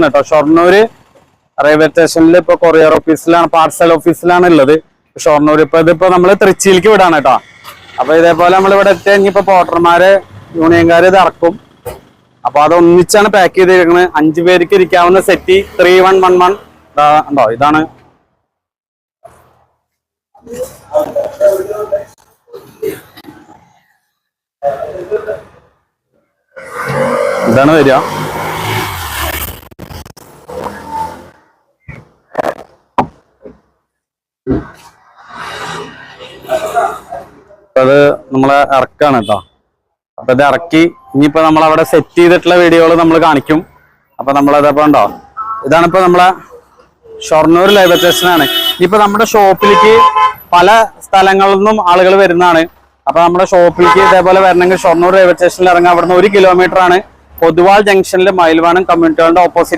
കേട്ടോ. ഷൊർണൂര് റെയിൽവേ സ്റ്റേഷനിൽ ഇപ്പൊ കൊറിയർ ഓഫീസിലാണ്, പാർസൽ ഓഫീസിലാണ് ഉള്ളത് ഷൊർണൂർ. ഇതിപ്പോ നമ്മള് തൃച്ചിയിലേക്ക് വിടാണ് കേട്ടോ. അപ്പൊ ഇതേപോലെ നമ്മൾ ഇവിടെ എത്തി കഴിഞ്ഞപ്പോ പോർട്ടർമാര് യൂണിയൻകാര് ഇത് ഇറക്കും. അപ്പൊ അത് ഒന്നിച്ചാണ് പാക്ക് ചെയ്തിരിക്കുന്നത്. 5 പേർക്ക് ഇരിക്കാവുന്ന സെറ്റി 3111 ഉണ്ടോ. ഇതാണ് വരിക. അത് നമ്മളെ ഇറക്കാണ് കേട്ടോ. അപ്പൊ ഇത് ഇറക്കി ഇനിയിപ്പോ നമ്മളവിടെ സെറ്റ് ചെയ്തിട്ടുള്ള വീഡിയോകൾ നമ്മൾ കാണിക്കും. അപ്പൊ നമ്മളതപ്പോ ഉണ്ടോ, ഇതാണിപ്പോ നമ്മളെ ഷൊർണൂർ റെയിൽവേ സ്റ്റേഷനാണ്. ഇനിയിപ്പോ നമ്മുടെ ഷോപ്പിലേക്ക് പല സ്ഥലങ്ങളിൽ നിന്നും ആളുകൾ വരുന്നതാണ്. അപ്പൊ നമ്മുടെ ഷോപ്പിലേക്ക് ഇതേപോലെ വരണമെങ്കിൽ ഷൊർണൂർ റെയിൽവേ സ്റ്റേഷനിൽ ഇറങ്ങാം. അവിടുന്ന് 1 കിലോമീറ്റർ ആണ്. പൊതുവാൾ ജംഗ്ഷനിൽ മയിൽവാനം കമ്മ്യൂണിറ്റി ഹാളിന്റെ ഓപ്പോസിറ്റ്